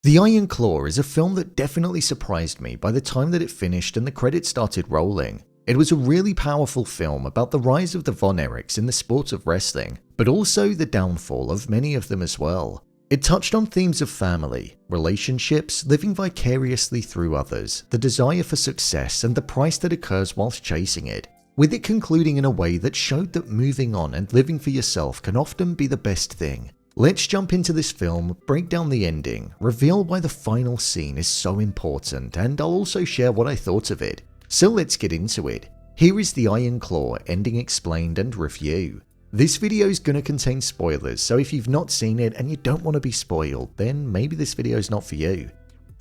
The Iron Claw is a film that definitely surprised me by the time that it finished and the credits started rolling. It was a really powerful film about the rise of the Von Erichs in the sport of wrestling, but also the downfall of many of them as well. It touched on themes of family, relationships, living vicariously through others, the desire for success, and the price that occurs whilst chasing it, with it concluding in a way that showed that moving on and living for yourself can often be the best thing. Let's jump into this film, break down the ending, reveal why the final scene is so important, and I'll also share what I thought of it. So let's get into it. Here is the Iron Claw ending explained and review. This video is going to contain spoilers, so if you've not seen it and you don't want to be spoiled, then maybe this video is not for you.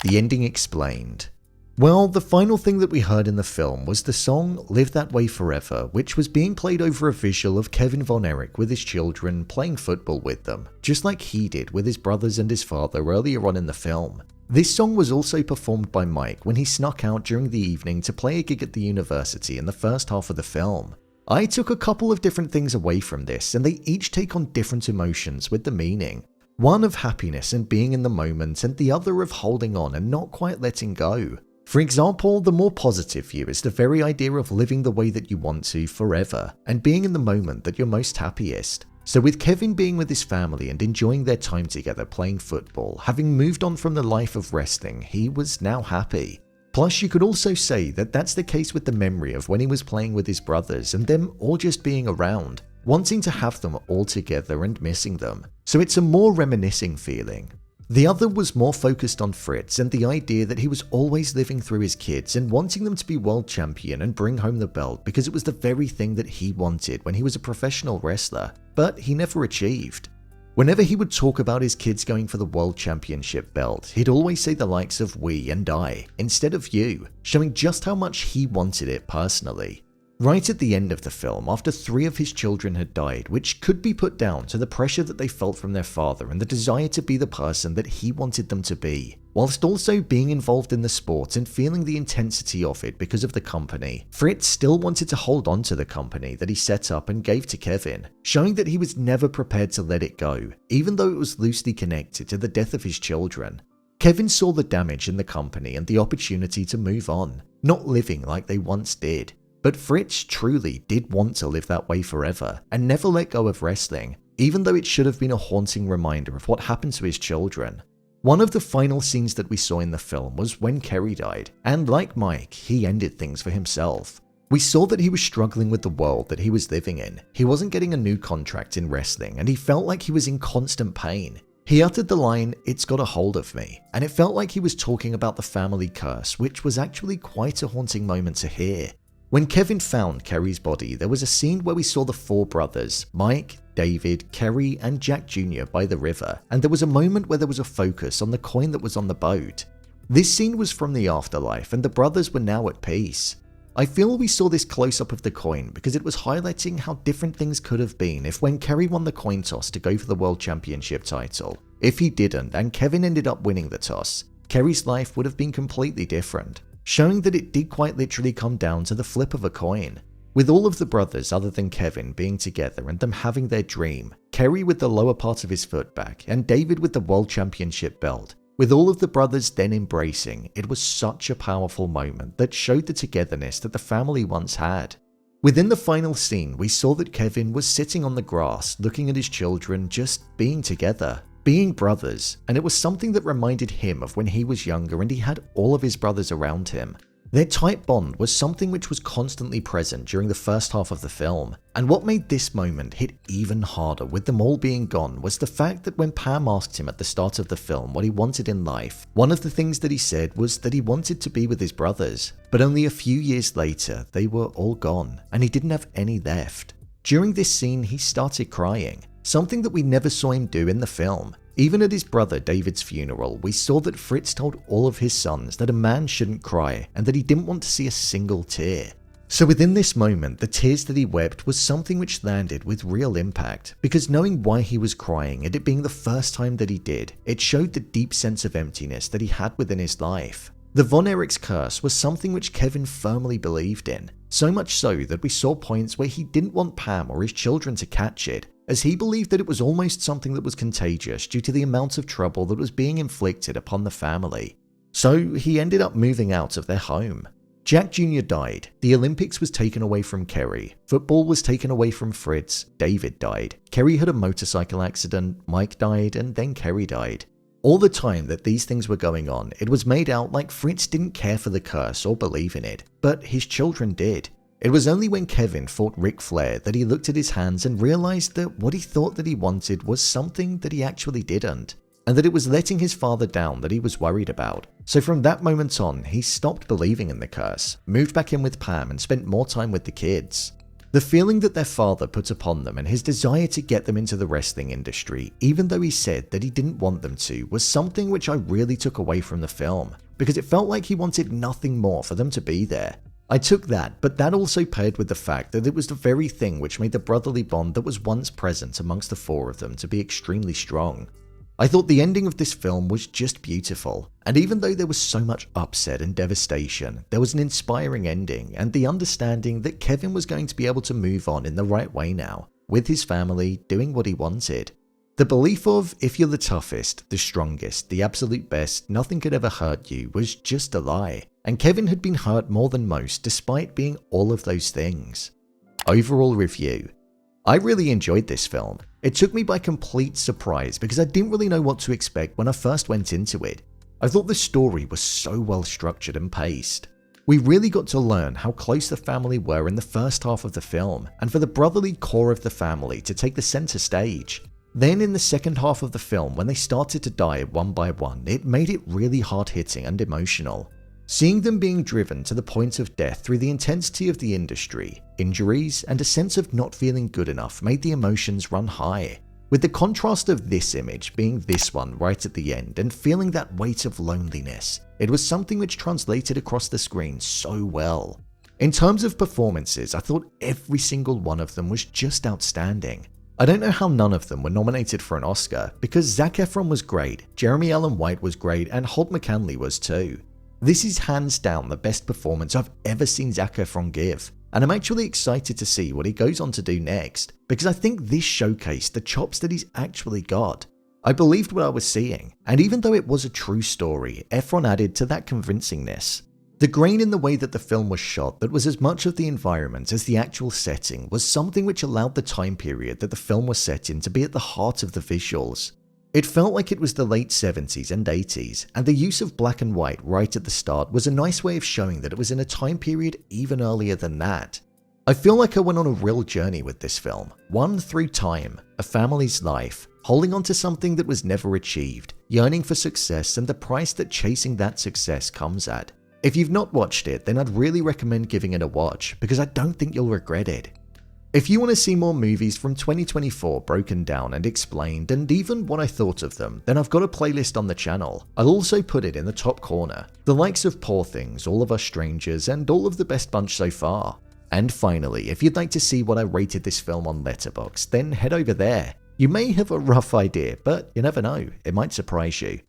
The ending explained. Well, the final thing that we heard in the film was the song Live That Way Forever, which was being played over a visual of Kevin Von Erich with his children playing football with them, just like he did with his brothers and his father earlier on in the film. This song was also performed by Mike when he snuck out during the evening to play a gig at the university in the first half of the film. I took a couple of different things away from this, and they each take on different emotions with the meaning. One of happiness and being in the moment, and the other of holding on and not quite letting go. For example, the more positive view is the very idea of living the way that you want to forever, and being in the moment that you're most happiest. So with Kevin being with his family and enjoying their time together playing football, having moved on from the life of wrestling, he was now happy. Plus, you could also say that that's the case with the memory of when he was playing with his brothers and them all just being around, wanting to have them all together and missing them. So it's a more reminiscing feeling. The other was more focused on Fritz and the idea that he was always living through his kids and wanting them to be world champion and bring home the belt because it was the very thing that he wanted when he was a professional wrestler, but he never achieved. Whenever he would talk about his kids going for the world championship belt, he'd always say the likes of we and I, instead of you, showing just how much he wanted it personally. Right at the end of the film, after 3 of his children had died, which could be put down to the pressure that they felt from their father and the desire to be the person that he wanted them to be, whilst also being involved in the sport and feeling the intensity of it because of the company, Fritz still wanted to hold on to the company that he set up and gave to Kevin, showing that he was never prepared to let it go, even though it was loosely connected to the death of his children. Kevin saw the damage in the company and the opportunity to move on, not living like they once did. But Fritz truly did want to live that way forever and never let go of wrestling, even though it should have been a haunting reminder of what happened to his children. One of the final scenes that we saw in the film was when Kerry died, and like Mike, he ended things for himself. We saw that he was struggling with the world that he was living in. He wasn't getting a new contract in wrestling, and he felt like he was in constant pain. He uttered the line, "It's got a hold of me," and it felt like he was talking about the family curse, which was actually quite a haunting moment to hear. When Kevin found Kerry's body, there was a scene where we saw the 4 brothers, Mike, David, Kerry, and Jack Jr. by the river, and there was a moment where there was a focus on the coin that was on the boat. This scene was from the afterlife, and the brothers were now at peace. I feel we saw this close-up of the coin because it was highlighting how different things could have been if when Kerry won the coin toss to go for the World Championship title. If he didn't, and Kevin ended up winning the toss, Kerry's life would have been completely different, showing that it did quite literally come down to the flip of a coin. With all of the brothers other than Kevin being together and them having their dream, Kerry with the lower part of his foot back and David with the World Championship belt, with all of the brothers then embracing, it was such a powerful moment that showed the togetherness that the family once had. Within the final scene, we saw that Kevin was sitting on the grass looking at his children just being together, being brothers, and it was something that reminded him of when he was younger and he had all of his brothers around him. Their tight bond was something which was constantly present during the first half of the film, and what made this moment hit even harder with them all being gone was the fact that when Pam asked him at the start of the film what he wanted in life, one of the things that he said was that he wanted to be with his brothers, but only a few years later they were all gone and he didn't have any left. During this scene he started crying, something that we never saw him do in the film. Even at his brother David's funeral, we saw that Fritz told all of his sons that a man shouldn't cry and that he didn't want to see a single tear. So within this moment, the tears that he wept was something which landed with real impact, because knowing why he was crying and it being the first time that he did, it showed the deep sense of emptiness that he had within his life. The Von Erich's curse was something which Kevin firmly believed in, so much so that we saw points where he didn't want Pam or his children to catch it, as he believed that it was almost something that was contagious due to the amount of trouble that was being inflicted upon the family. So he ended up moving out of their home. Jack Jr. died, the Olympics was taken away from Kerry, football was taken away from Fritz, David died, Kerry had a motorcycle accident, Mike died, and then Kerry died. All the time that these things were going on, it was made out like Fritz didn't care for the curse or believe in it, but his children did. It was only when Kevin fought Ric Flair that he looked at his hands and realized that what he thought that he wanted was something that he actually didn't, and that it was letting his father down that he was worried about. So from that moment on, he stopped believing in the curse, moved back in with Pam and spent more time with the kids. The feeling that their father put upon them and his desire to get them into the wrestling industry, even though he said that he didn't want them to, was something which I really took away from the film, because it felt like he wanted nothing more for them to be there. I took that, but that also paired with the fact that it was the very thing which made the brotherly bond that was once present amongst the four of them to be extremely strong. I thought the ending of this film was just beautiful, and even though there was so much upset and devastation, there was an inspiring ending and the understanding that Kevin was going to be able to move on in the right way now, with his family, doing what he wanted. The belief of, if you're the toughest, the strongest, the absolute best, nothing could ever hurt you was just a lie, and Kevin had been hurt more than most despite being all of those things. Overall review. I really enjoyed this film. It took me by complete surprise because I didn't really know what to expect when I first went into it. I thought the story was so well structured and paced. We really got to learn how close the family were in the first half of the film, and for the brotherly core of the family to take the center stage. Then in the second half of the film, when they started to die one by one, it made it really hard-hitting and emotional. Seeing them being driven to the point of death through the intensity of the industry, injuries, and a sense of not feeling good enough made the emotions run high. With the contrast of this image being this one right at the end and feeling that weight of loneliness, it was something which translated across the screen so well. In terms of performances, I thought every single one of them was just outstanding. I don't know how none of them were nominated for an Oscar, because Zac Efron was great, Jeremy Allen White was great, and Holt McCallany was too. This is hands down the best performance I've ever seen Zac Efron give, and I'm actually excited to see what he goes on to do next, because I think this showcased the chops that he's actually got. I believed what I was seeing, and even though it was a true story, Efron added to that convincingness. The grain in the way that the film was shot that was as much of the environment as the actual setting was something which allowed the time period that the film was set in to be at the heart of the visuals. It felt like it was the late 70s and 80s, and the use of black and white right at the start was a nice way of showing that it was in a time period even earlier than that. I feel like I went on a real journey with this film, one through time, a family's life, holding on to something that was never achieved, yearning for success and the price that chasing that success comes at. If you've not watched it, then I'd really recommend giving it a watch, because I don't think you'll regret it. If you want to see more movies from 2024 broken down and explained, and even what I thought of them, then I've got a playlist on the channel. I'll also put it in the top corner. The likes of Poor Things, All of Us Strangers, and all of the best bunch so far. And finally, if you'd like to see what I rated this film on Letterboxd, then head over there. You may have a rough idea, but you never know, it might surprise you.